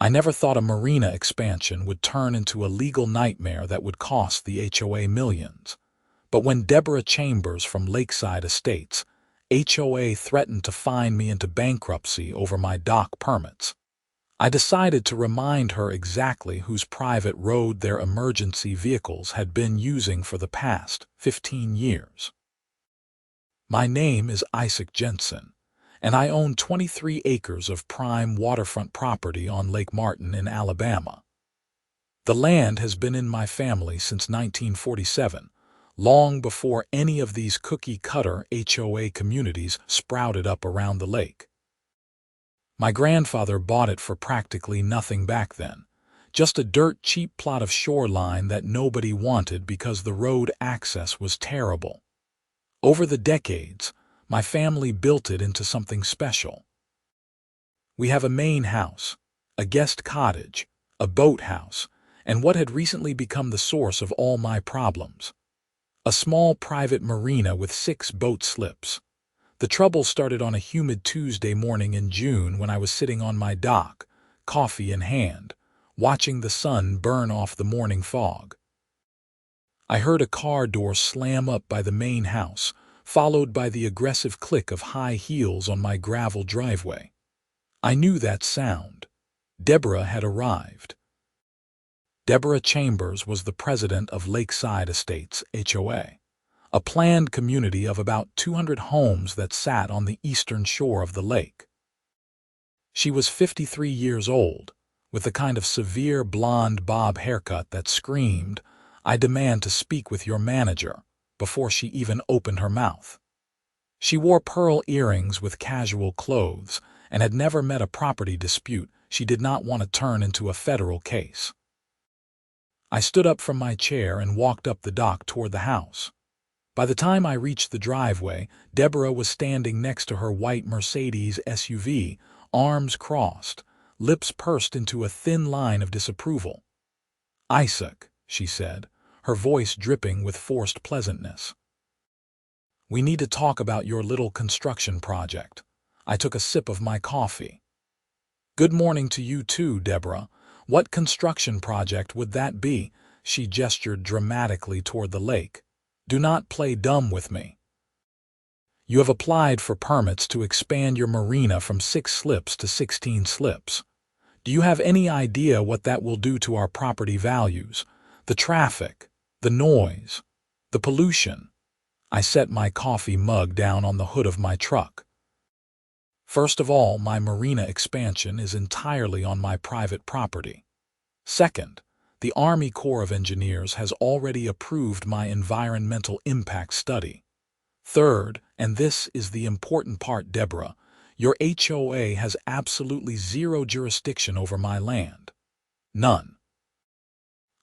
I never thought a marina expansion would turn into a legal nightmare that would cost the HOA millions. But when Deborah Chambers from Lakeside Estates HOA threatened to fine me into bankruptcy over my dock permits, I decided to remind her exactly whose private road their emergency vehicles had been using for the past 15 years. My name is Jensen, and I own 23 acres of prime waterfront property on Lake Martin in Alabama. The land has been in my family since 1947, long before any of these cookie-cutter HOA communities sprouted up around the lake. My grandfather bought it for practically nothing back then, just a dirt-cheap plot of shoreline that nobody wanted because the road access was terrible. Over the decades, my family built it into something special. We have a main house, a guest cottage, a boathouse, and what had recently become the source of all my problems, a small private marina with 6 boat slips. The trouble started on a humid Tuesday morning in June when I was sitting on my dock, coffee in hand, watching the sun burn off the morning fog. I heard a car door slam up by the main house, followed by the aggressive click of high heels on my gravel driveway. I knew that sound. Deborah had arrived. Deborah Chambers was the president of Lakeside Estates HOA, a planned community of about 200 homes that sat on the eastern shore of the lake. She was 53 years old, with the kind of severe blonde bob haircut that screamed, "I demand to speak with your manager," before she even opened her mouth. She wore pearl earrings with casual clothes and had never met a property dispute she did not want to turn into a federal case. I stood up from my chair and walked up the dock toward the house. By the time I reached the driveway, Deborah was standing next to her white Mercedes SUV, arms crossed, lips pursed into a thin line of disapproval. "Isaac," she said, her voice dripping with forced pleasantness. "We need to talk about your little construction project." I took a sip of my coffee. "Good morning to you too, Deborah. What construction project would that be?" She gestured dramatically toward the lake. "Do not play dumb with me. You have applied for permits to expand your marina from 6 slips to 16 slips. Do you have any idea what that will do to our property values? The traffic, the noise, the pollution?" I set my coffee mug down on the hood of my truck. "First of all, my marina expansion is entirely on my private property. Second, the Army Corps of Engineers has already approved my environmental impact study. Third, and this is the important part, Deborah, your HOA has absolutely zero jurisdiction over my land. None.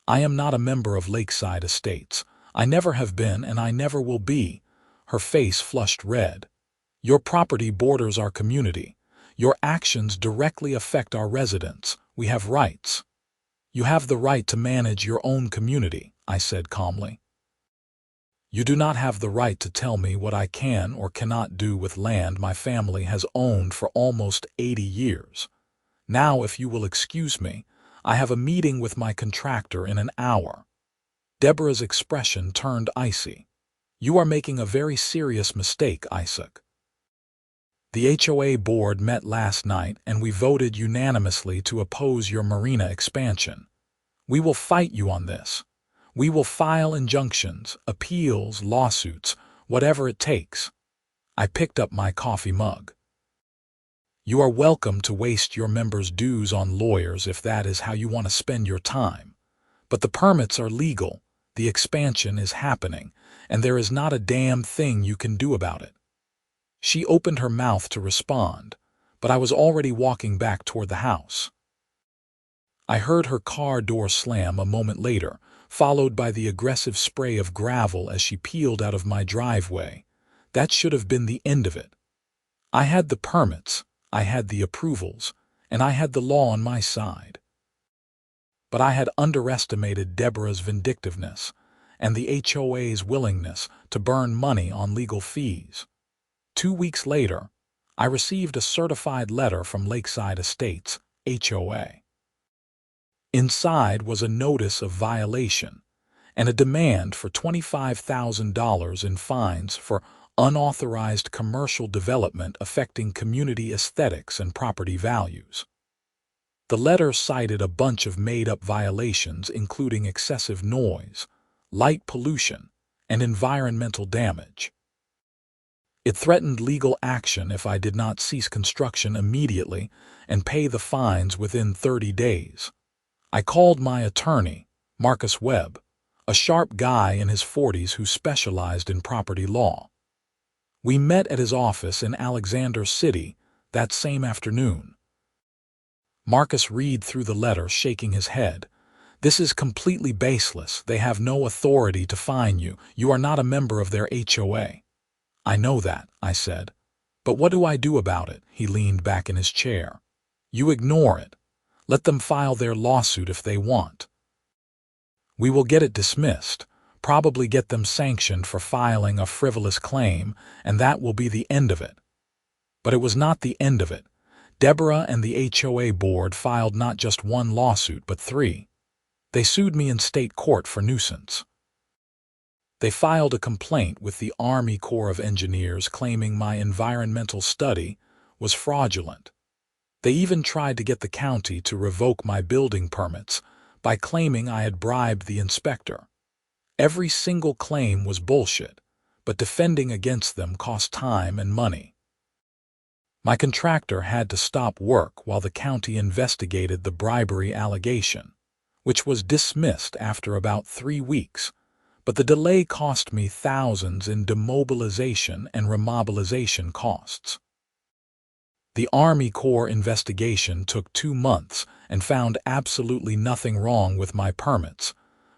I am not a member of Lakeside Estates. I never have been and I never will be." Her face flushed red. "Your property borders our community. Your actions directly affect our residents. We have rights." "You have the right to manage your own community," I said calmly. "You do not have the right to tell me what I can or cannot do with land my family has owned for almost 80 years. Now, if you will excuse me, I have a meeting with my contractor in an hour." Deborah's expression turned icy. "You are making a very serious mistake, Isaac. The HOA board met last night and we voted unanimously to oppose your marina expansion. We will fight you on this. We will file injunctions, appeals, lawsuits, whatever it takes." I picked up my coffee mug. "You are welcome to waste your members' dues on lawyers if that is how you want to spend your time. But the permits are legal, the expansion is happening, and there is not a damn thing you can do about it." She opened her mouth to respond, but I was already walking back toward the house. I heard her car door slam a moment later, followed by the aggressive spray of gravel as she peeled out of my driveway. That should have been the end of it. I had the permits, I had the approvals, and I had the law on my side. But I had underestimated Deborah's vindictiveness and the HOA's willingness to burn money on legal fees. 2 weeks later, I received a certified letter from Lakeside Estates HOA. Inside was a notice of violation and a demand for $25,000 in fines for unauthorized commercial development affecting community aesthetics and property values. The letter cited a bunch of made-up violations including excessive noise, light pollution, and environmental damage. It threatened legal action if I did not cease construction immediately and pay the fines within 30 days. I called my attorney, Marcus Webb, a sharp guy in his 40s who specialized in property law. We met at his office in Alexander City that same afternoon. Marcus read through the letter, shaking his head. "This is completely baseless. They have no authority to fine you. You are not a member of their HOA. "I know that," I said. "But what do I do about it?" He leaned back in his chair. "You ignore it. Let them file their lawsuit if they want. We will get it dismissed, probably get them sanctioned for filing a frivolous claim, and that will be the end of it." But it was not the end of it. Deborah and the HOA board filed not just one lawsuit, but 3. They sued me in state court for nuisance. They filed a complaint with the Army Corps of Engineers claiming my environmental study was fraudulent. They even tried to get the county to revoke my building permits by claiming I had bribed the inspector. Every single claim was bullshit, but defending against them cost time and money. My contractor had to stop work while the county investigated the bribery allegation, which was dismissed after about 3 weeks. But the delay cost me thousands in demobilization and remobilization costs. The Army Corps investigation took 2 months and found absolutely nothing wrong with my permits,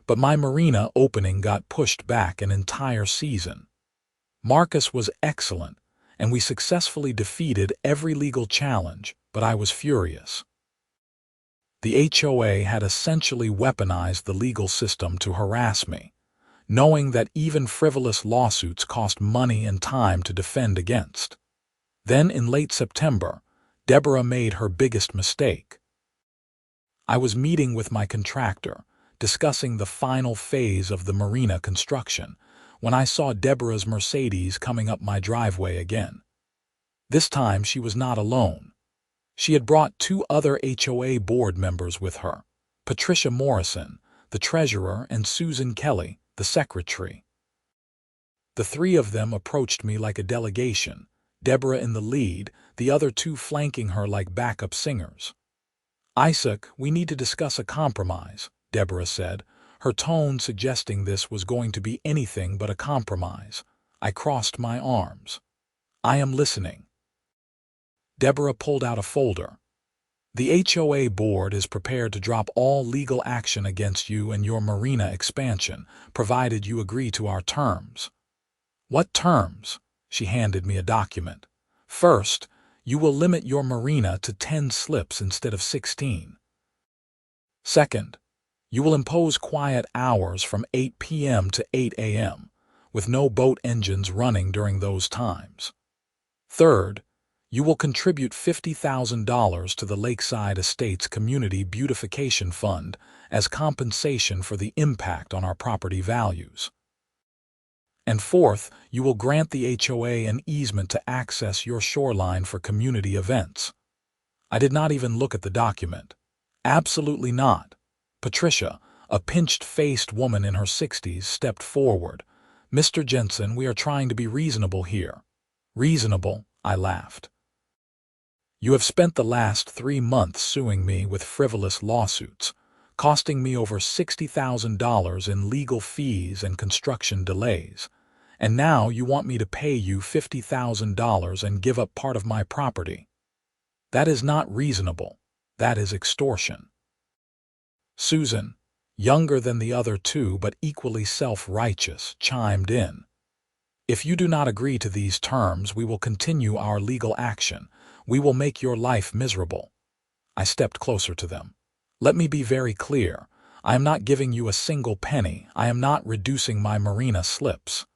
but my marina opening got pushed back an entire season. Marcus was excellent, and we successfully defeated every legal challenge, but I was furious. The HOA had essentially weaponized the legal system to harass me, knowing that even frivolous lawsuits cost money and time to defend against. Then in late September, Deborah made her biggest mistake. I was meeting with my contractor, discussing the final phase of the marina construction, when I saw Deborah's Mercedes coming up my driveway again. This time she was not alone. She had brought 2 other HOA board members with her, Patricia Morrison, the treasurer, and Susan Kelly, the secretary. The 3 of them approached me like a delegation, Deborah in the lead, the other 2 flanking her like backup singers. "Isaac, we need to discuss a compromise," Deborah said, her tone suggesting this was going to be anything but a compromise. I crossed my arms. "I am listening." Deborah pulled out a folder. "The HOA board is prepared to drop all legal action against you and your marina expansion, provided you agree to our terms." "What terms?" She handed me a document. "First, you will limit your marina to 10 slips instead of 16. Second, you will impose quiet hours from 8 p.m. to 8 a.m., with no boat engines running during those times. Third, you will contribute $50,000 to the Lakeside Estates Community Beautification Fund as compensation for the impact on our property values. And fourth, you will grant the HOA an easement to access your shoreline for community events." I did not even look at the document. "Absolutely not." Patricia, a pinched-faced woman in her 60s, stepped forward. "Mr. Jensen, we are trying to be reasonable here." "Reasonable?" I laughed. "You have spent the last 3 months suing me with frivolous lawsuits, costing me over $60,000 in legal fees and construction delays, and now you want me to pay you $50,000 and give up part of my property. That is not reasonable. That is extortion." Susan, younger than the other 2 but equally self-righteous, chimed in. "If you do not agree to these terms, we will continue our legal action. We will make your life miserable." I stepped closer to them. "Let me be very clear. I am not giving you a single penny. I am not reducing my marina slips.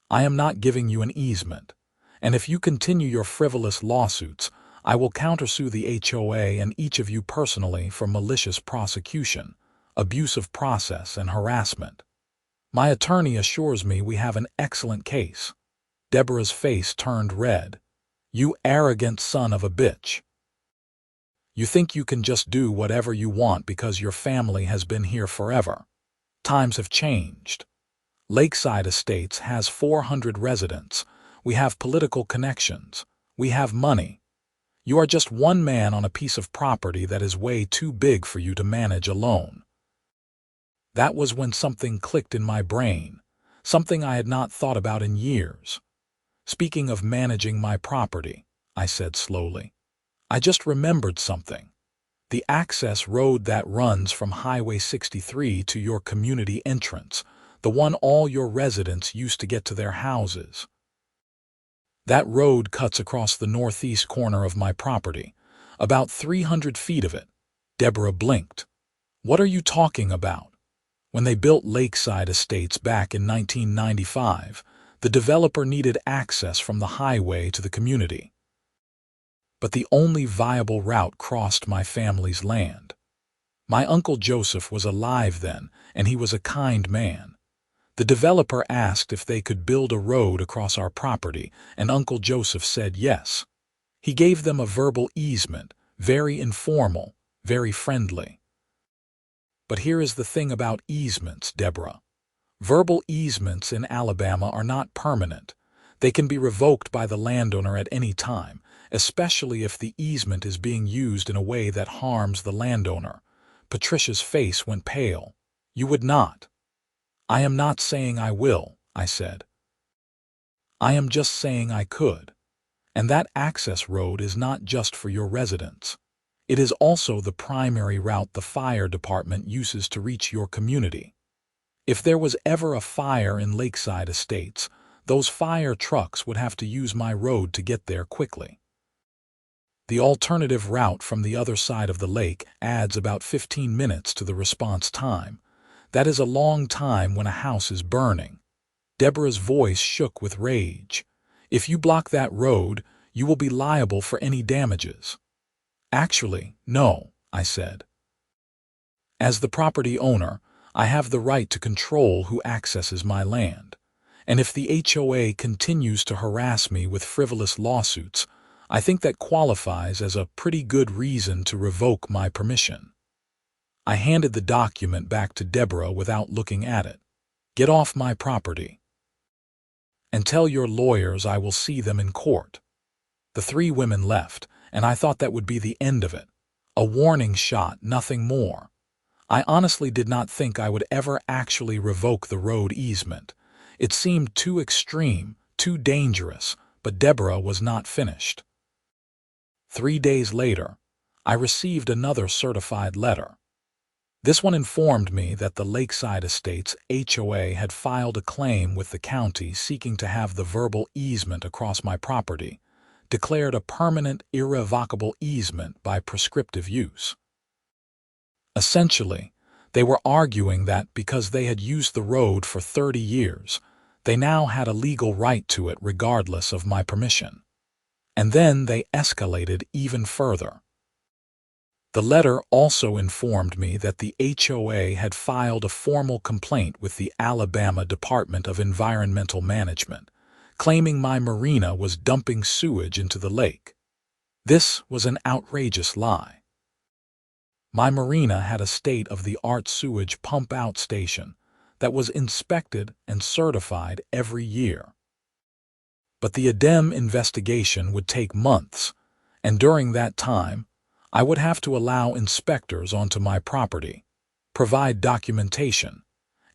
I am not giving you an easement. And if you continue your frivolous lawsuits, I will countersue the HOA and each of you personally for malicious prosecution, abusive process, and harassment. My attorney assures me we have an excellent case. Deborah's face turned red. You arrogant son of a bitch. You think you can just do whatever you want because your family has been here forever. Times have changed. Lakeside Estates has 400 residents. We have political connections. We have money. You are just one man on a piece of property that is way too big for you to manage alone. That was when something clicked in my brain, something I had not thought about in years. Speaking of managing my property, I said slowly, I just remembered something. The access road that runs from Highway 63 to your community entrance, the one all your residents used to get to their houses. That road cuts across the northeast corner of my property, about 300 feet of it. Deborah blinked. What are you talking about? When they built Lakeside Estates back in 1995, the developer needed access from the highway to the community. But the only viable route crossed my family's land. My Uncle Joseph was alive then, and he was a kind man. The developer asked if they could build a road across our property, and Uncle Joseph said yes. He gave them a verbal easement, very informal, very friendly. But here is the thing about easements, Deborah. Verbal easements in Alabama are not permanent. They can be revoked by the landowner at any time, especially if the easement is being used in a way that harms the landowner. Patricia's face went pale. You would not. I am not saying I will, I said. I am just saying I could. And that access road is not just for your residents. It is also the primary route the fire department uses to reach your community. If there was ever a fire in Lakeside Estates, those fire trucks would have to use my road to get there quickly. The alternative route from the other side of the lake adds about 15 minutes to the response time. That is a long time when a house is burning. Deborah's voice shook with rage. If you block that road, you will be liable for any damages. Actually, no, I said. As the property owner, I have the right to control who accesses my land. And if the HOA continues to harass me with frivolous lawsuits, I think that qualifies as a pretty good reason to revoke my permission. I handed the document back to Deborah without looking at it. Get off my property. And tell your lawyers I will see them in court. The three women left, and I thought that would be the end of it. A warning shot, nothing more. I honestly did not think I would ever actually revoke the road easement. It seemed too extreme, too dangerous, but Deborah was not finished. 3 days later, I received another certified letter. This one informed me that the Lakeside Estates HOA had filed a claim with the county seeking to have the verbal easement across my property declared a permanent, irrevocable easement by prescriptive use. Essentially, they were arguing that because they had used the road for 30 years, they now had a legal right to it regardless of my permission. And then they escalated even further. The letter also informed me that the HOA had filed a formal complaint with the Alabama Department of Environmental Management, claiming my marina was dumping sewage into the lake. This was an outrageous lie. My marina had a state-of-the-art sewage pump-out station that was inspected and certified every year. But the ADEM investigation would take months, and during that time, I would have to allow inspectors onto my property, provide documentation,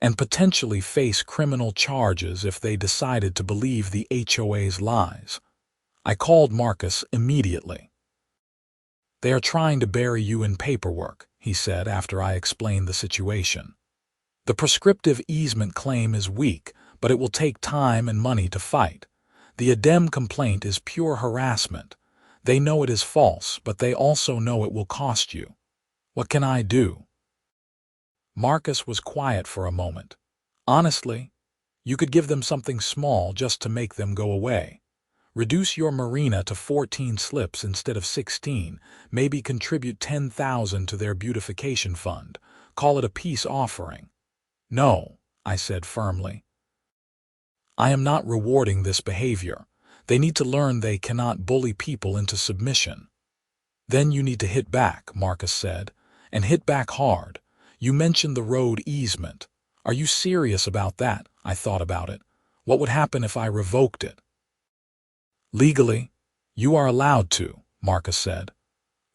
and potentially face criminal charges if they decided to believe the HOA's lies. I called Marcus immediately. They are trying to bury you in paperwork, he said after I explained the situation. The prescriptive easement claim is weak, but it will take time and money to fight. The ADEM complaint is pure harassment. They know it is false, but they also know it will cost you. What can I do? Marcus was quiet for a moment. Honestly, you could give them something small just to make them go away. Reduce your Marina to 14 slips instead of 16, maybe contribute 10,000 to their beautification fund. Call it a peace offering. No, I said firmly. I am not rewarding this behavior. They need to learn they cannot bully people into submission. Then you need to hit back, Marcus said, and hit back hard. You mentioned the road easement. Are you serious about that? I thought about it. What would happen if I revoked it? Legally, you are allowed to, Marcus said.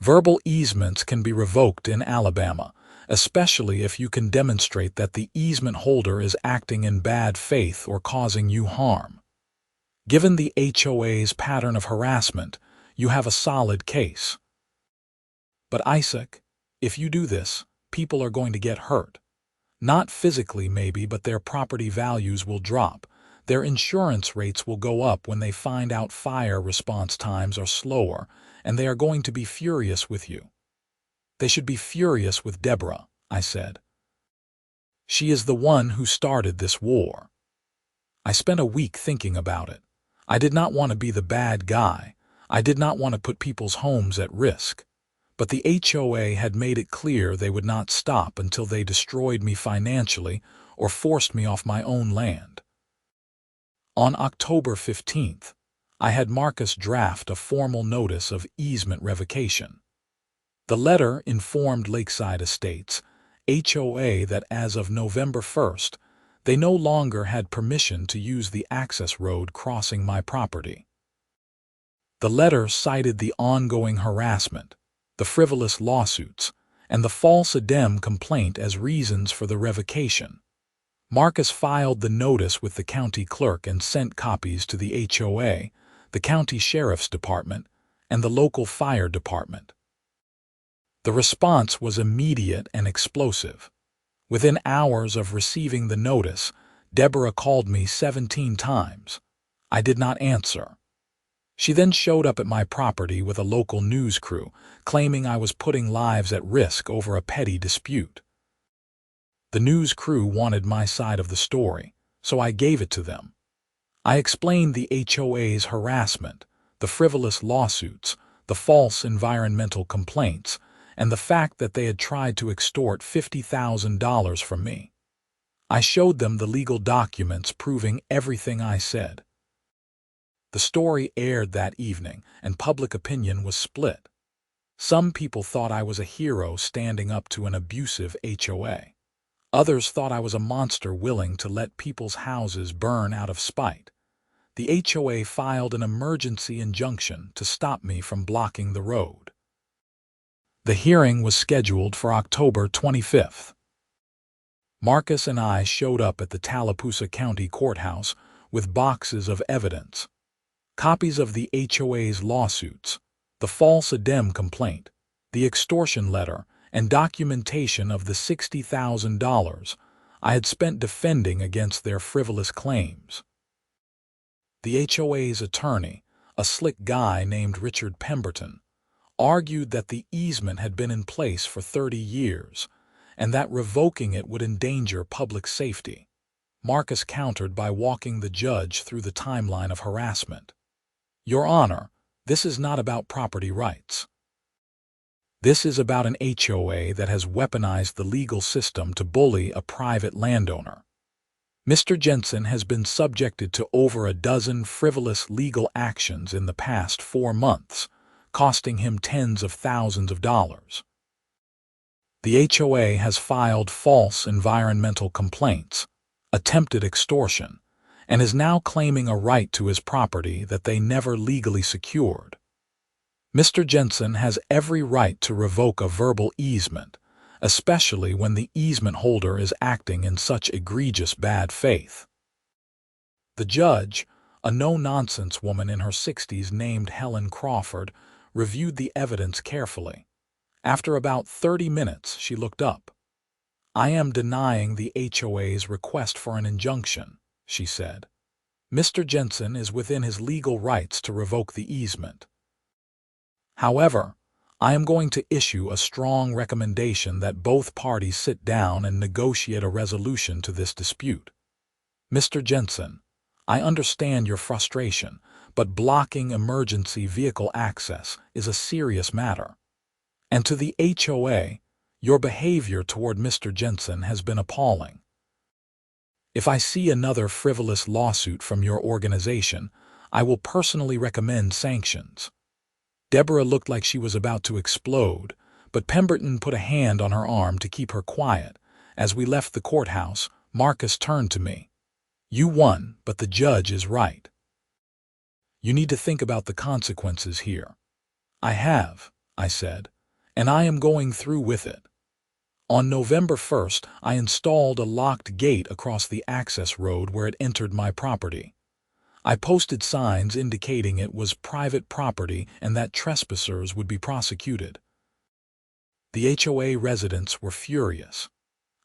Verbal easements can be revoked in Alabama, especially if you can demonstrate that the easement holder is acting in bad faith or causing you harm. Given the HOA's pattern of harassment, you have a solid case. But Isaac, if you do this, people are going to get hurt. Not physically maybe, but their property values will drop. Their insurance rates will go up when they find out fire response times are slower, and they are going to be furious with you. They should be furious with Deborah, I said. She is the one who started this war. I spent a week thinking about it. I did not want to be the bad guy. I did not want to put people's homes at risk. But the HOA had made it clear they would not stop until they destroyed me financially or forced me off my own land. On October 15th, I had Marcus draft a formal notice of easement revocation. The letter informed Lakeside Estates HOA that as of November 1st, they no longer had permission to use the access road crossing my property. The letter cited the ongoing harassment, the frivolous lawsuits, and the false idem complaint as reasons for the revocation. Marcus filed the notice with the county clerk and sent copies to the HOA, the county sheriff's department, and the local fire department. The response was immediate and explosive. Within hours of receiving the notice, Deborah called me 17 times. I did not answer. She then showed up at my property with a local news crew, claiming I was putting lives at risk over a petty dispute. The news crew wanted my side of the story, so I gave it to them. I explained the HOA's harassment, the frivolous lawsuits, the false environmental complaints, and the fact that they had tried to extort $50,000 from me. I showed them the legal documents proving everything I said. The story aired that evening, and public opinion was split. Some people thought I was a hero standing up to an abusive HOA. Others thought I was a monster willing to let people's houses burn out of spite. The HOA filed an emergency injunction to stop me from blocking the road. The hearing was scheduled for October 25th. Marcus and I showed up at the Tallapoosa County Courthouse with boxes of evidence. Copies of the HOA's lawsuits, the false idem complaint, the extortion letter, and documentation of the $60,000 I had spent defending against their frivolous claims. The HOA's attorney, a slick guy named Richard Pemberton, argued that the easement had been in place for 30 years and that revoking it would endanger public safety. Marcus countered by walking the judge through the timeline of harassment. Your Honor, this is not about property rights. This is about an HOA that has weaponized the legal system to bully a private landowner. Mr. Jensen has been subjected to over a dozen frivolous legal actions in the past 4 months, costing him tens of thousands of dollars. The HOA has filed false environmental complaints, attempted extortion, and is now claiming a right to his property that they never legally secured. Mr. Jensen has every right to revoke a verbal easement, especially when the easement holder is acting in such egregious bad faith. The judge, a no-nonsense woman in her 60s named Helen Crawford, reviewed the evidence carefully. After about 30 minutes, she looked up. I am denying the HOA's request for an injunction, she said. Mr. Jensen is within his legal rights to revoke the easement. However, I am going to issue a strong recommendation that both parties sit down and negotiate a resolution to this dispute. Mr. Jensen, I understand your frustration, but blocking emergency vehicle access is a serious matter. And to the HOA, your behavior toward Mr. Jensen has been appalling. If I see another frivolous lawsuit from your organization, I will personally recommend sanctions." Deborah looked like she was about to explode, but Pemberton put a hand on her arm to keep her quiet. As we left the courthouse, Marcus turned to me. "You won, but the judge is right. You need to think about the consequences here." "I have," I said, "and I am going through with it." On November 1st, I installed a locked gate across the access road where it entered my property. I posted signs indicating it was private property and that trespassers would be prosecuted. The HOA residents were furious.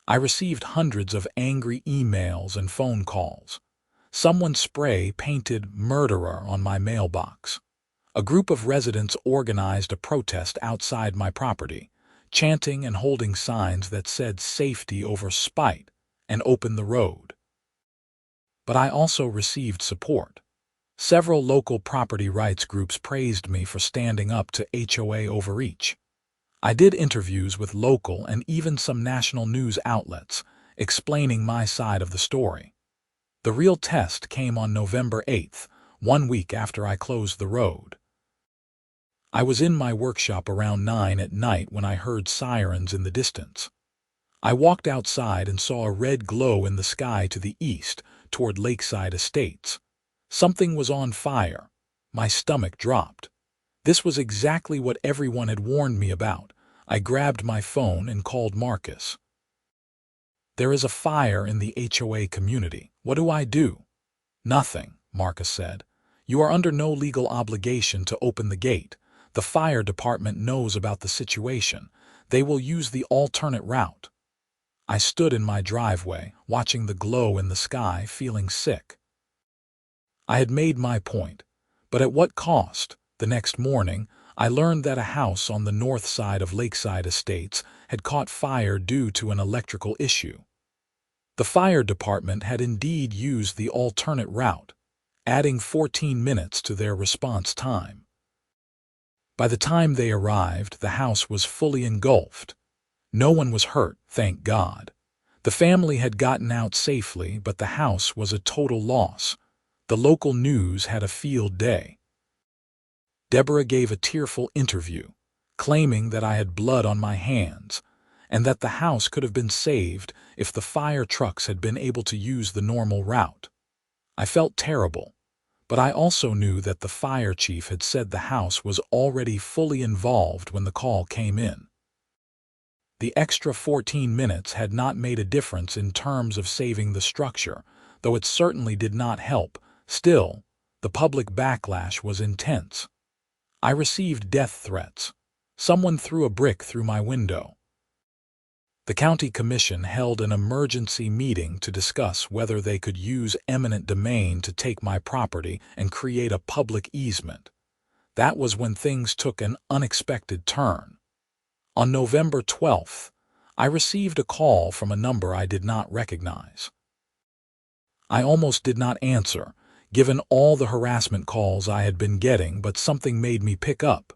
I received hundreds of angry emails and phone calls. Someone spray-painted "murderer" on my mailbox. A group of residents organized a protest outside my property, chanting and holding signs that said "safety over spite" and "open the road." But I also received support. Several local property rights groups praised me for standing up to HOA overreach. I did interviews with local and even some national news outlets, explaining my side of the story. The real test came on November 8th, 1 week after I closed the road. I was in my workshop around 9 at night when I heard sirens in the distance. I walked outside and saw a red glow in the sky to the east, toward Lakeside Estates. Something was on fire. My stomach dropped. This was exactly what everyone had warned me about. I grabbed my phone and called Marcus. "There is a fire in the HOA community. What do I do?" "Nothing," Marcus said. "You are under no legal obligation to open the gate. The fire department knows about the situation. They will use the alternate route." I stood in my driveway, watching the glow in the sky, feeling sick. I had made my point, but at what cost? The next morning, I learned that a house on the north side of Lakeside Estates had caught fire due to an electrical issue. The fire department had indeed used the alternate route, adding 14 minutes to their response time. By the time they arrived, the house was fully engulfed. No one was hurt, thank God. The family had gotten out safely, but the house was a total loss. The local news had a field day. Deborah gave a tearful interview, claiming that I had blood on my hands, and that the house could have been saved if the fire trucks had been able to use the normal route. I felt terrible, but I also knew that the fire chief had said the house was already fully involved when the call came in. The extra 14 minutes had not made a difference in terms of saving the structure, though it certainly did not help. Still, the public backlash was intense. I received death threats. Someone threw a brick through my window. The county commission held an emergency meeting to discuss whether they could use eminent domain to take my property and create a public easement. That was when things took an unexpected turn. On November 12th, I received a call from a number I did not recognize. I almost did not answer, given all the harassment calls I had been getting, but something made me pick up.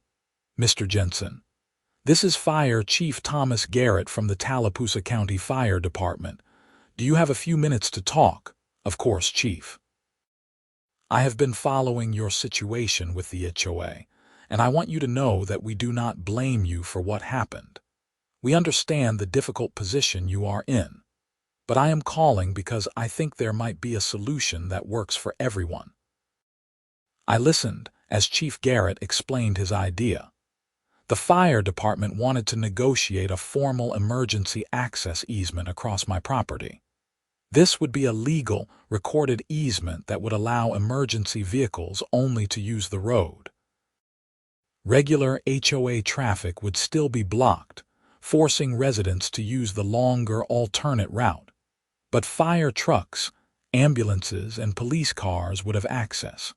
"Mr. Jensen, this is Fire Chief Thomas Garrett from the Tallapoosa County Fire Department. Do you have a few minutes to talk?" "Of course, Chief. I have been following your situation with the HOA, and I want you to know that we do not blame you for what happened. We understand the difficult position you are in, but I am calling because I think there might be a solution that works for everyone." I listened as Chief Garrett explained his idea. The fire department wanted to negotiate a formal emergency access easement across my property. This would be a legal, recorded easement that would allow emergency vehicles only to use the road. Regular HOA traffic would still be blocked, forcing residents to use the longer alternate route. But fire trucks, ambulances, and police cars would have access.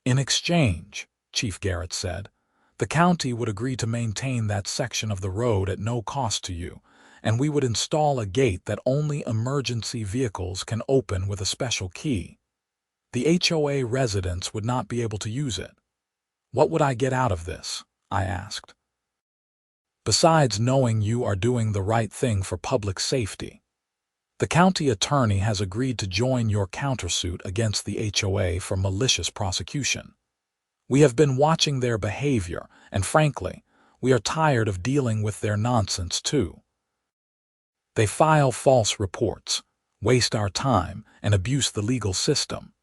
"In exchange," Chief Garrett said, "the county would agree to maintain that section of the road at no cost to you, and we would install a gate that only emergency vehicles can open with a special key." The HOA residents would not be able to use it. What would I get out of this? I asked. Besides knowing you are doing the right thing for public safety, the county attorney has agreed to join your countersuit against the HOA for malicious prosecution. We have been watching their behavior, and frankly, we are tired of dealing with their nonsense too. They file false reports, waste our time, and abuse the legal system.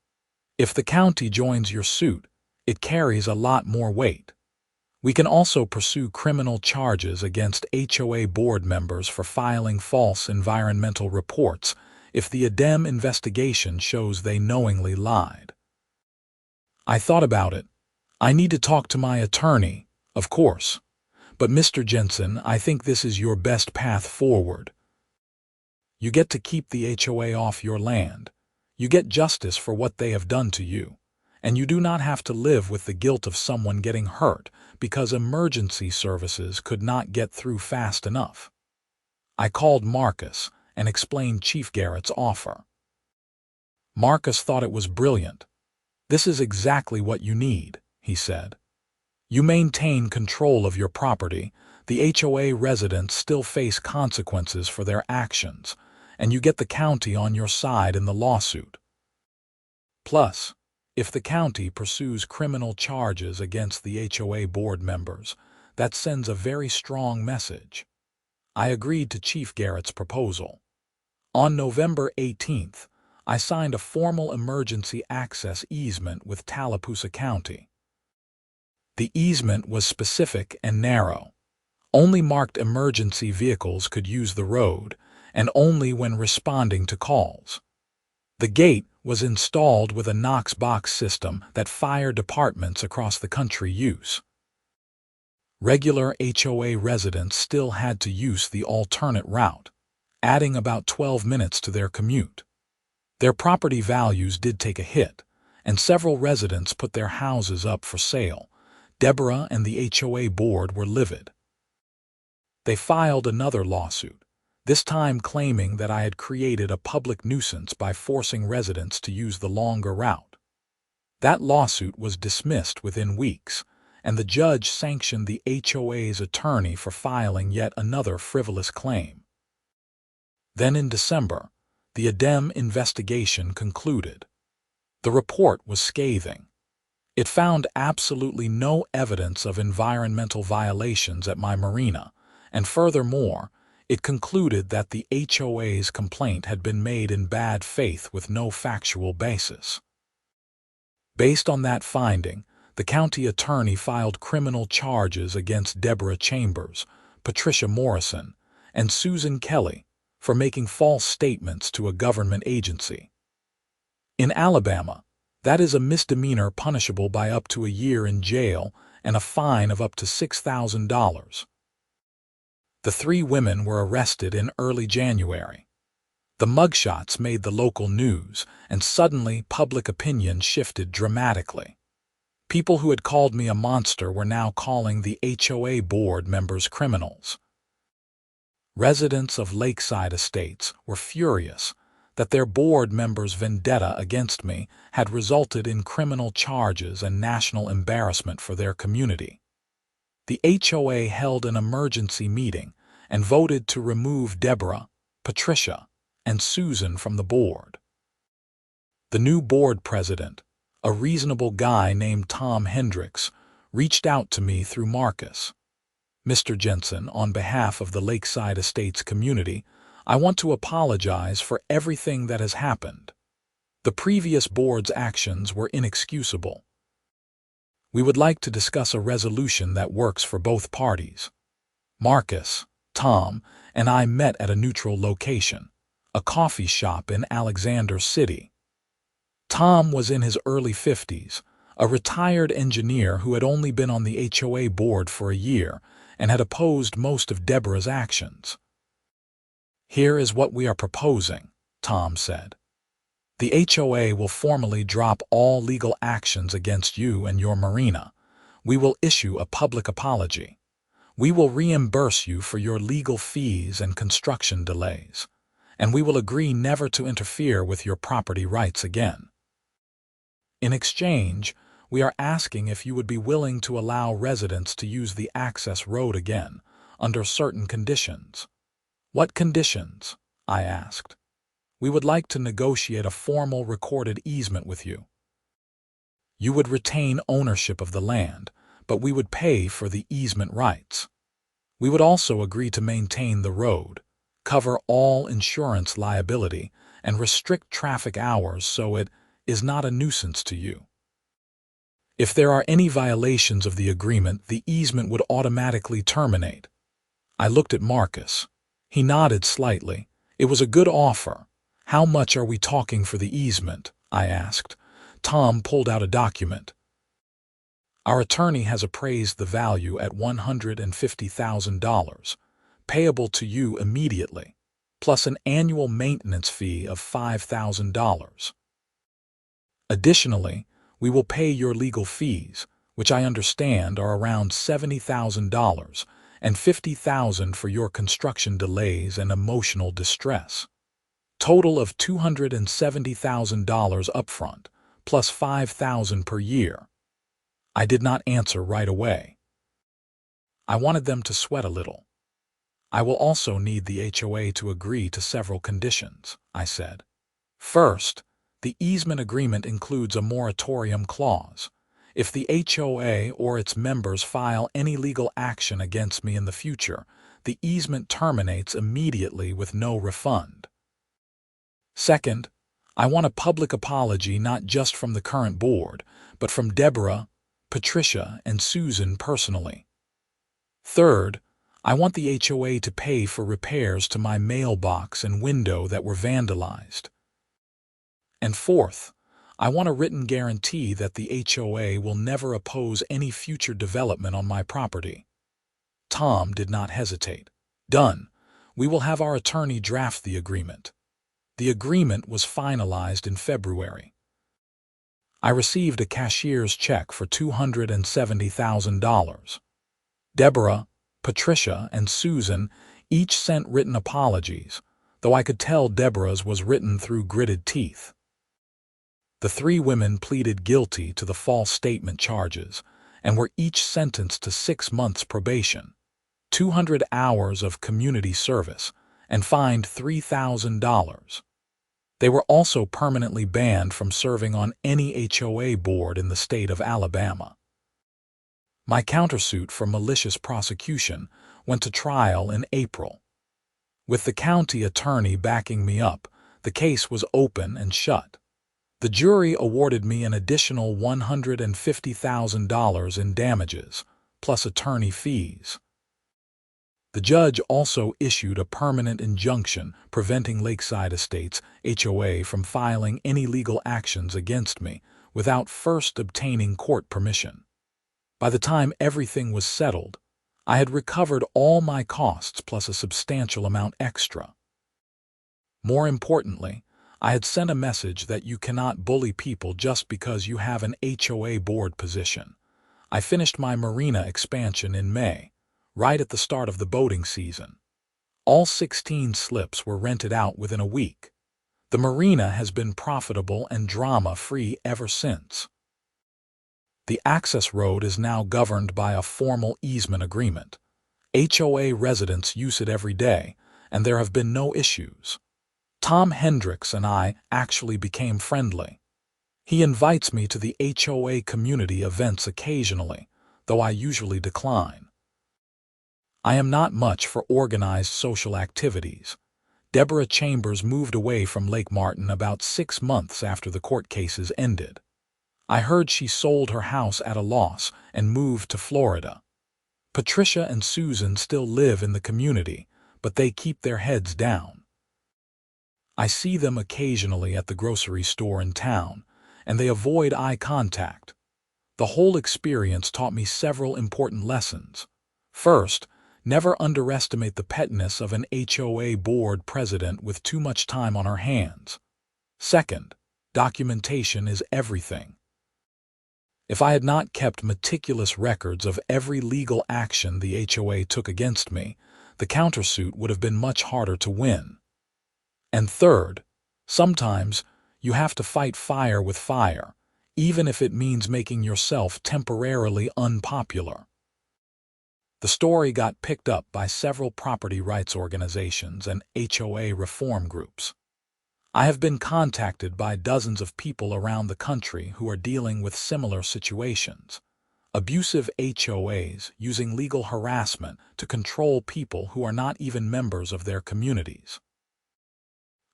If the county joins your suit, it carries a lot more weight. We can also pursue criminal charges against HOA board members for filing false environmental reports if the ADEM investigation shows they knowingly lied. I thought about it. I need to talk to my attorney, of course. But Mr. Jensen, I think this is your best path forward. You get to keep the HOA off your land. You get justice for what they have done to you. And you do not have to live with the guilt of someone getting hurt because emergency services could not get through fast enough. I called Marcus and explained Chief Garrett's offer. Marcus thought it was brilliant. This is exactly what you need, he said. You maintain control of your property, the HOA residents still face consequences for their actions, and you get the county on your side in the lawsuit. Plus, if the county pursues criminal charges against the HOA board members, that sends a very strong message. I agreed to Chief Garrett's proposal. On November 18th, I signed a formal emergency access easement with Tallapoosa County. The easement was specific and narrow. Only marked emergency vehicles could use the road, and only when responding to calls. The gate was installed with a Knox box system that fire departments across the country use. Regular HOA residents still had to use the alternate route, adding about 12 minutes to their commute. Their property values did take a hit, and several residents put their houses up for sale. Deborah and the HOA board were livid. They filed another lawsuit, this time claiming that I had created a public nuisance by forcing residents to use the longer route. That lawsuit was dismissed within weeks, and the judge sanctioned the HOA's attorney for filing yet another frivolous claim. Then in December, the ADEM investigation concluded. The report was scathing. It found absolutely no evidence of environmental violations at my marina, and furthermore, it concluded that the HOA's complaint had been made in bad faith with no factual basis. Based on that finding, the county attorney filed criminal charges against Deborah Chambers, Patricia Morrison, and Susan Kelly for making false statements to a government agency. In Alabama, that is a misdemeanor punishable by up to a year in jail and a fine of up to $6,000. The three women were arrested in early January. The mugshots made the local news, and suddenly public opinion shifted dramatically. People who had called me a monster were now calling the HOA board members criminals. Residents of Lakeside Estates were furious that their board members' vendetta against me had resulted in criminal charges and national embarrassment for their community. The HOA held an emergency meeting and voted to remove Deborah, Patricia, and Susan from the board. The new board president, a reasonable guy named Tom Hendricks, reached out to me through Marcus. Mr. Jensen, on behalf of the Lakeside Estates community, I want to apologize for everything that has happened. The previous board's actions were inexcusable. We would like to discuss a resolution that works for both parties. Marcus, Tom, and I met at a neutral location, a coffee shop in Alexander City. Tom was in his early 50s, a retired engineer who had only been on the HOA board for a year and had opposed most of Deborah's actions. "Here is what we are proposing," Tom said. "The HOA will formally drop all legal actions against you and your marina. We will issue a public apology. We will reimburse you for your legal fees and construction delays, and we will agree never to interfere with your property rights again." In exchange, we are asking if you would be willing to allow residents to use the access road again, under certain conditions. What conditions? I asked. We would like to negotiate a formal recorded easement with you. You would retain ownership of the land, but we would pay for the easement rights. We would also agree to maintain the road, cover all insurance liability, and restrict traffic hours so it is not a nuisance to you. If there are any violations of the agreement, the easement would automatically terminate. I looked at Marcus. He nodded slightly. It was a good offer. How much are we talking for the easement? I asked. Tom pulled out a document. Our attorney has appraised the value at $150,000, payable to you immediately, plus an annual maintenance fee of $5,000. Additionally, we will pay your legal fees, which I understand are around $70,000, and $50,000 for your construction delays and emotional distress. Total of $270,000 upfront, plus $5,000 per year. I did not answer right away. I wanted them to sweat a little. I will also need the HOA to agree to several conditions, I said. First, the easement agreement includes a moratorium clause. If the HOA or its members file any legal action against me in the future, the easement terminates immediately with no refund. Second, I want a public apology not just from the current board, but from Deborah, Patricia, and Susan personally. Third, I want the HOA to pay for repairs to my mailbox and window that were vandalized. And fourth, I want a written guarantee that the HOA will never oppose any future development on my property. Tom did not hesitate. Done. We will have our attorney draft the agreement. The agreement was finalized in February. I received a cashier's check for $270,000. Deborah, Patricia, and Susan each sent written apologies, though I could tell Deborah's was written through gritted teeth. The three women pleaded guilty to the false statement charges and were each sentenced to 6 months probation, 200 hours of community service, and fined $3,000. They were also permanently banned from serving on any HOA board in the state of Alabama. My countersuit for malicious prosecution went to trial in April. With the county attorney backing me up, the case was open and shut. The jury awarded me an additional $150,000 in damages, plus attorney fees. The judge also issued a permanent injunction preventing Lakeside Estates HOA from filing any legal actions against me without first obtaining court permission. By the time everything was settled, I had recovered all my costs plus a substantial amount extra. More importantly, I had sent a message that you cannot bully people just because you have an HOA board position. I finished my Marina expansion in May, right at the start of the boating season. All 16 slips were rented out within a week. The Marina has been profitable and drama-free ever since. The access road is now governed by a formal easement agreement. HOA residents use it every day, and there have been no issues. Tom Hendricks and I actually became friendly. He invites me to the HOA community events occasionally, though I usually decline. I am not much for organized social activities. Deborah Chambers moved away from Lake Martin about 6 months after the court cases ended. I heard she sold her house at a loss and moved to Florida. Patricia and Susan still live in the community, but they keep their heads down. I see them occasionally at the grocery store in town, and they avoid eye contact. The whole experience taught me several important lessons. First, never underestimate the pettiness of an HOA board president with too much time on her hands. Second, documentation is everything. If I had not kept meticulous records of every legal action the HOA took against me, the countersuit would have been much harder to win. And third, sometimes you have to fight fire with fire, even if it means making yourself temporarily unpopular. The story got picked up by several property rights organizations and HOA reform groups. I have been contacted by dozens of people around the country who are dealing with similar situations. Abusive HOAs using legal harassment to control people who are not even members of their communities.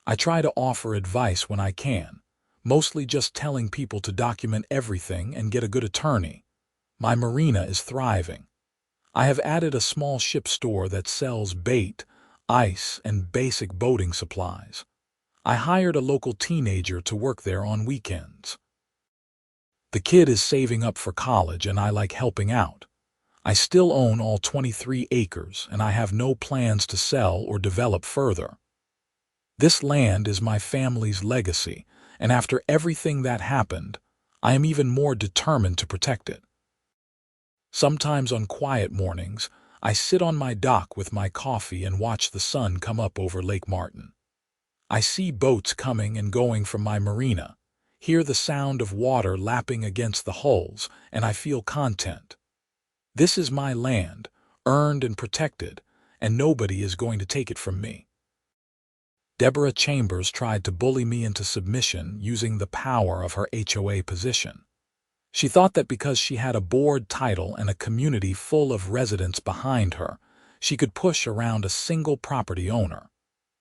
I try to offer advice when I can, mostly just telling people to document everything and get a good attorney. My marina is thriving. I have added a small ship store that sells bait, ice, and basic boating supplies. I hired a local teenager to work there on weekends. The kid is saving up for college and I like helping out. I still own all 23 acres and I have no plans to sell or develop further. This land is my family's legacy, and after everything that happened, I am even more determined to protect it. Sometimes on quiet mornings, I sit on my dock with my coffee and watch the sun come up over Lake Martin. I see boats coming and going from my marina, hear the sound of water lapping against the hulls, and I feel content. This is my land, earned and protected, and nobody is going to take it from me. Deborah Chambers tried to bully me into submission using the power of her HOA position. She thought that because she had a board title and a community full of residents behind her, she could push around a single property owner.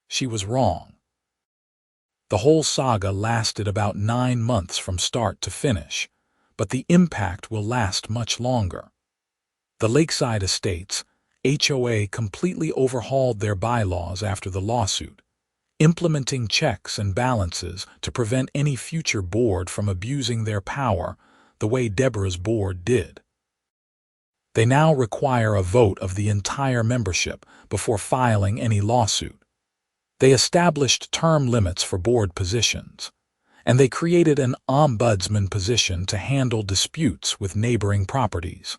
She was wrong. The whole saga lasted about 9 months from start to finish, but the impact will last much longer. The Lakeside Estates HOA completely overhauled their bylaws after the lawsuit, implementing checks and balances to prevent any future board from abusing their power the way Deborah's board did. They now require a vote of the entire membership before filing any lawsuit. They established term limits for board positions, and they created an ombudsman position to handle disputes with neighboring properties.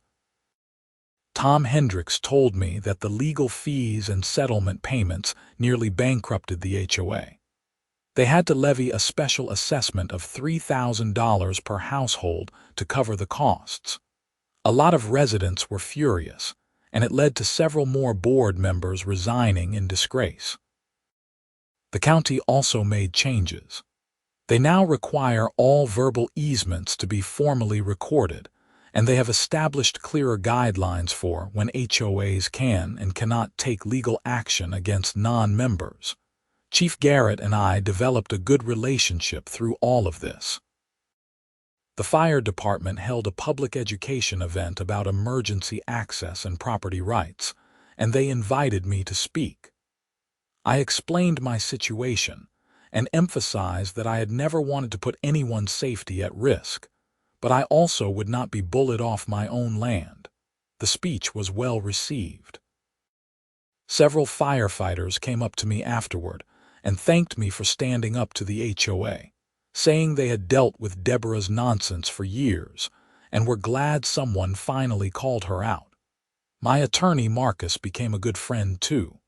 Tom Hendricks told me that the legal fees and settlement payments nearly bankrupted the HOA. They had to levy a special assessment of $3,000 per household to cover the costs. A lot of residents were furious, and it led to several more board members resigning in disgrace. The county also made changes. They now require all verbal easements to be formally recorded, and they have established clearer guidelines for when HOAs can and cannot take legal action against non-members. Chief Garrett and I developed a good relationship through all of this. The fire department held a public education event about emergency access and property rights, and they invited me to speak. I explained my situation and emphasized that I had never wanted to put anyone's safety at risk, but I also would not be bullied off my own land. The speech was well received. Several firefighters came up to me afterward and thanked me for standing up to the HOA, saying they had dealt with Deborah's nonsense for years and were glad someone finally called her out. My attorney Marcus became a good friend too.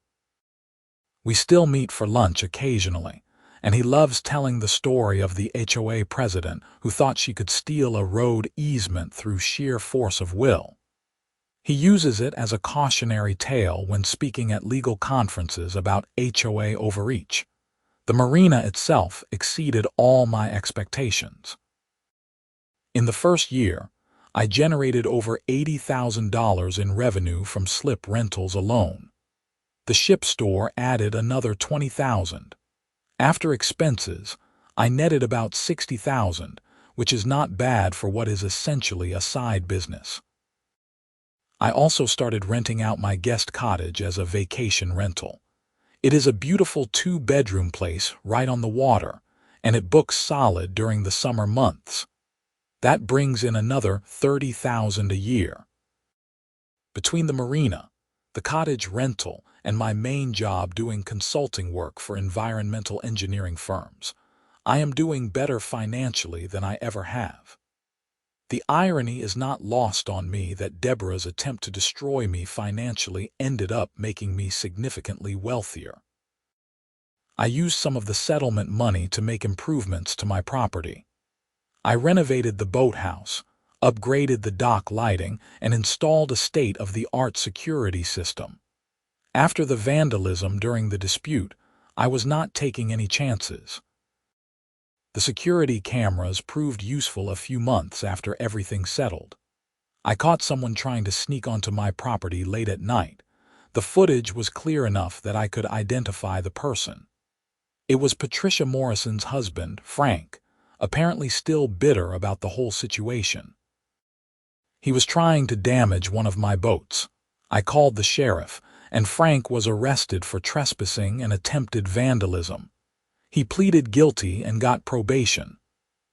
We still meet for lunch occasionally, and he loves telling the story of the HOA president who thought she could steal a road easement through sheer force of will. He uses it as a cautionary tale when speaking at legal conferences about HOA overreach. The marina itself exceeded all my expectations. In the first year, I generated over $80,000 in revenue from slip rentals alone. The ship store added another $20,000. After expenses, I netted about $60,000, which is not bad for what is essentially a side business. I also started renting out my guest cottage as a vacation rental. It is a beautiful 2-bedroom place right on the water, and it books solid during the summer months. That brings in another $30,000 a year. Between the marina, the cottage rental, and my main job doing consulting work for environmental engineering firms, I am doing better financially than I ever have. The irony is not lost on me that Deborah's attempt to destroy me financially ended up making me significantly wealthier. I used some of the settlement money to make improvements to my property. I renovated the boathouse, upgraded the dock lighting, and installed a state-of-the-art security system. After the vandalism during the dispute, I was not taking any chances. The security cameras proved useful a few months after everything settled. I caught someone trying to sneak onto my property late at night. The footage was clear enough that I could identify the person. It was Patricia Morrison's husband, Frank, apparently still bitter about the whole situation. He was trying to damage one of my boats. I called the sheriff, and Frank was arrested for trespassing and attempted vandalism. He pleaded guilty and got probation.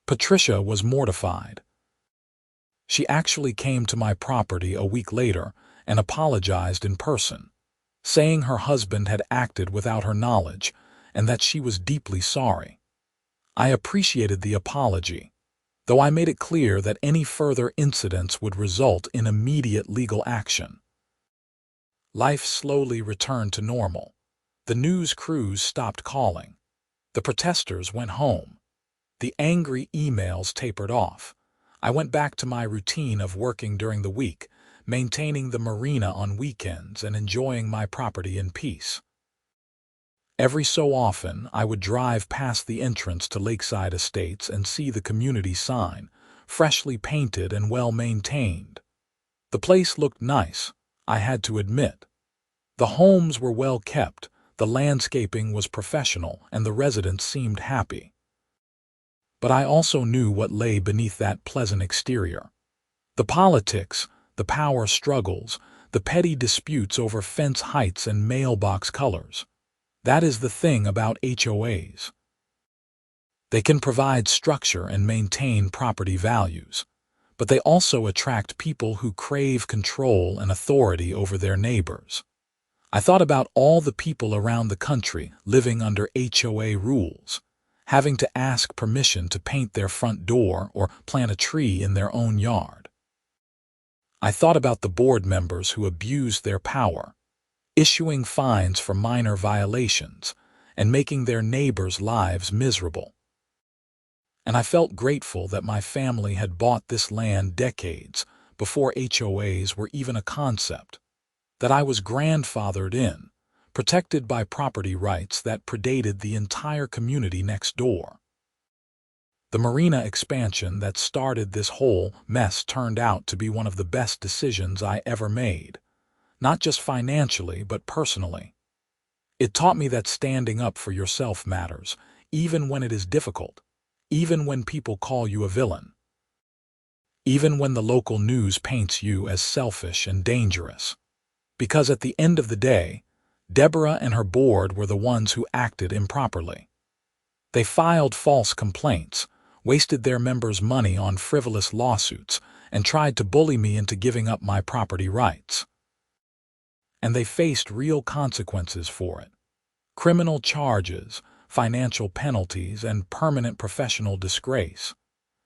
Patricia was mortified. She actually came to my property a week later and apologized in person, saying her husband had acted without her knowledge and that she was deeply sorry. I appreciated the apology, though I made it clear that any further incidents would result in immediate legal action. Life slowly returned to normal. The news crews stopped calling. The protesters went home. The angry emails tapered off. I went back to my routine of working during the week, maintaining the marina on weekends and enjoying my property in peace. Every so often, I would drive past the entrance to Lakeside Estates and see the community sign, freshly painted and well-maintained. The place looked nice, I had to admit. The homes were well kept, the landscaping was professional, and the residents seemed happy. But I also knew what lay beneath that pleasant exterior. The politics, the power struggles, the petty disputes over fence heights and mailbox colors. That is the thing about HOAs. They can provide structure and maintain property values, but they also attract people who crave control and authority over their neighbors. I thought about all the people around the country living under HOA rules, having to ask permission to paint their front door or plant a tree in their own yard. I thought about the board members who abused their power, issuing fines for minor violations and making their neighbors' lives miserable. And I felt grateful that my family had bought this land decades before HOAs were even a concept, that I was grandfathered in, protected by property rights that predated the entire community next door. The marina expansion that started this whole mess turned out to be one of the best decisions I ever made, not just financially but personally. It taught me that standing up for yourself matters, even when it is difficult, even when people call you a villain, even when the local news paints you as selfish and dangerous. Because at the end of the day, Deborah and her board were the ones who acted improperly. They filed false complaints, wasted their members' money on frivolous lawsuits, and tried to bully me into giving up my property rights. And they faced real consequences for it. Criminal charges, financial penalties, and permanent professional disgrace.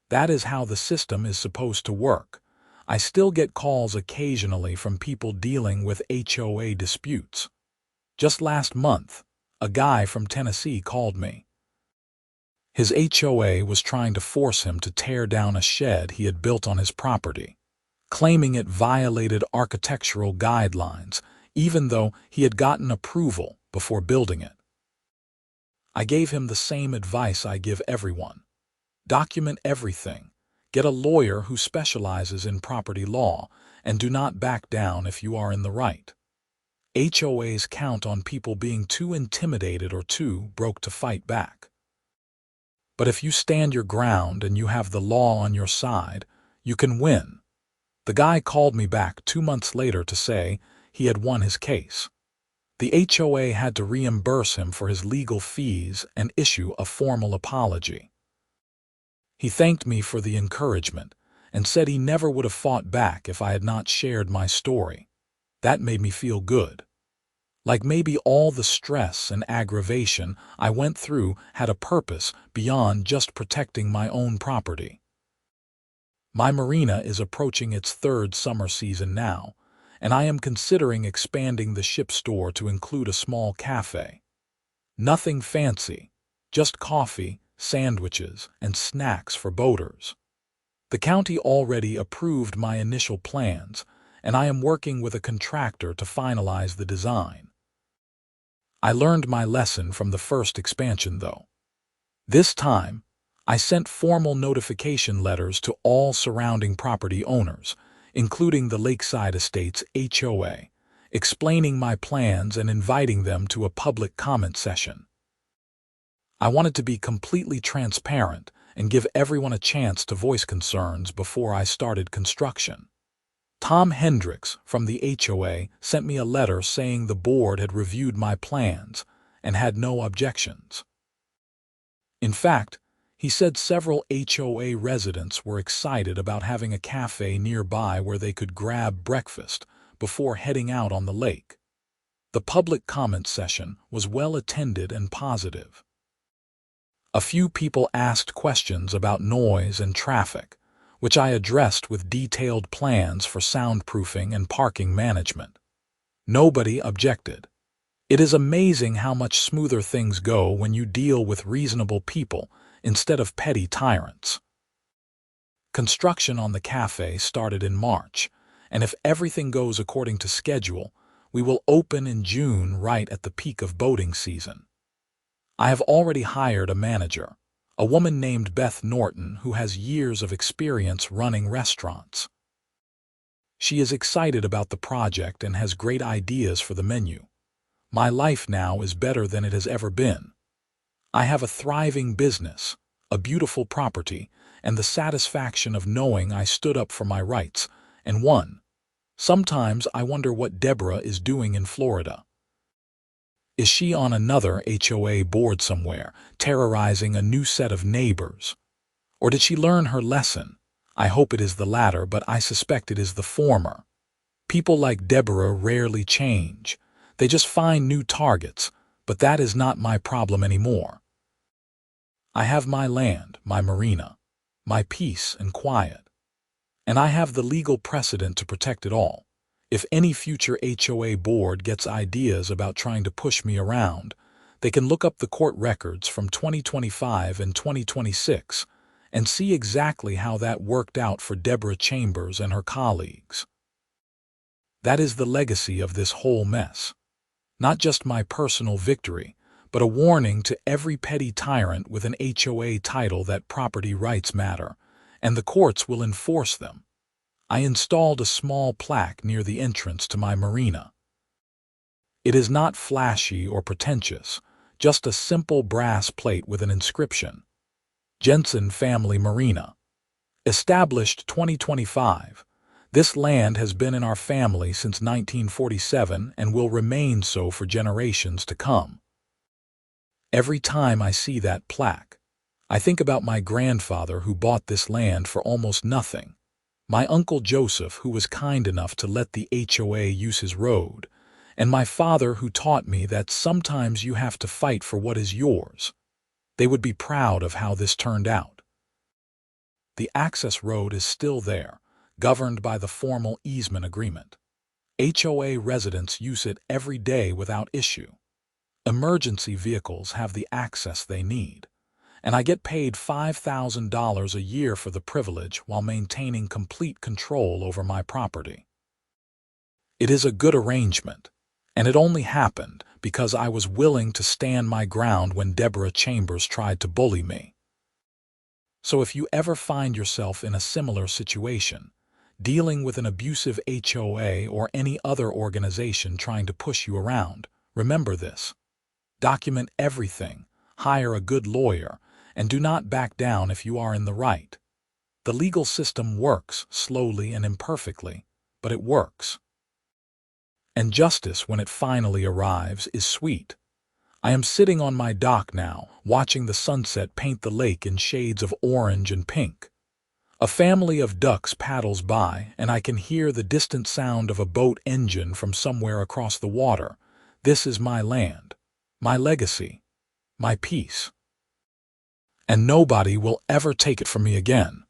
That is how the system is supposed to work. I still get calls occasionally from people dealing with HOA disputes. Just last month, a guy from Tennessee called me. His HOA was trying to force him to tear down a shed he had built on his property, claiming it violated architectural guidelines, even though he had gotten approval before building it. I gave him the same advice I give everyone. Document everything, get a lawyer who specializes in property law, and do not back down if you are in the right. HOAs count on people being too intimidated or too broke to fight back. But if you stand your ground and you have the law on your side, you can win. The guy called me back 2 months later to say he had won his case. The HOA had to reimburse him for his legal fees and issue a formal apology. He thanked me for the encouragement and said he never would have fought back if I had not shared my story. That made me feel good. Like maybe all the stress and aggravation I went through had a purpose beyond just protecting my own property. My marina is approaching its 3rd summer season now, and I am considering expanding the ship store to include a small cafe. Nothing fancy, just coffee, sandwiches, and snacks for boaters. The county already approved my initial plans, and I am working with a contractor to finalize the design. I learned my lesson from the first expansion, though. This time, I sent formal notification letters to all surrounding property owners, including the Lakeside Estates HOA, explaining my plans and inviting them to a public comment session. I wanted to be completely transparent and give everyone a chance to voice concerns before I started construction. Tom Hendricks from the HOA sent me a letter saying the board had reviewed my plans and had no objections. In fact, he said several HOA residents were excited about having a cafe nearby where they could grab breakfast before heading out on the lake. The public comment session was well attended and positive. A few people asked questions about noise and traffic, which I addressed with detailed plans for soundproofing and parking management. Nobody objected. It is amazing how much smoother things go when you deal with reasonable people instead of petty tyrants. Construction on the cafe started in March, and if everything goes according to schedule, we will open in June right at the peak of boating season. I have already hired a manager, a woman named Beth Norton who has years of experience running restaurants. She is excited about the project and has great ideas for the menu. My life now is better than it has ever been. I have a thriving business, a beautiful property, and the satisfaction of knowing I stood up for my rights and won. Sometimes I wonder what Deborah is doing in Florida. Is she on another HOA board somewhere, terrorizing a new set of neighbors? Or did she learn her lesson? I hope it is the latter, but I suspect it is the former. People like Deborah rarely change. They just find new targets, but that is not my problem anymore. I have my land, my marina, my peace and quiet. And I have the legal precedent to protect it all. If any future HOA board gets ideas about trying to push me around, they can look up the court records from 2025 and 2026 and see exactly how that worked out for Deborah Chambers and her colleagues. That is the legacy of this whole mess. Not just my personal victory, but a warning to every petty tyrant with an HOA title that property rights matter, and the courts will enforce them. I installed a small plaque near the entrance to my marina. It is not flashy or pretentious, just a simple brass plate with an inscription. Jensen Family Marina. Established 2025. This land has been in our family since 1947 and will remain so for generations to come. Every time I see that plaque, I think about my grandfather who bought this land for almost nothing. My Uncle Joseph, who was kind enough to let the HOA use his road, and my father who taught me that sometimes you have to fight for what is yours. They would be proud of how this turned out. The access road is still there, governed by the formal easement agreement. HOA residents use it every day without issue. Emergency vehicles have the access they need, and I get paid $5,000 a year for the privilege while maintaining complete control over my property. It is a good arrangement, and it only happened because I was willing to stand my ground when Deborah Chambers tried to bully me. So if you ever find yourself in a similar situation, dealing with an abusive HOA or any other organization trying to push you around, remember this. Document everything, hire a good lawyer, and do not back down if you are in the right. The legal system works slowly and imperfectly, but it works. And justice, when it finally arrives, is sweet. I am sitting on my dock now, watching the sunset paint the lake in shades of orange and pink. A family of ducks paddles by, and I can hear the distant sound of a boat engine from somewhere across the water. This is my land, my legacy, my peace. And nobody will ever take it from me again.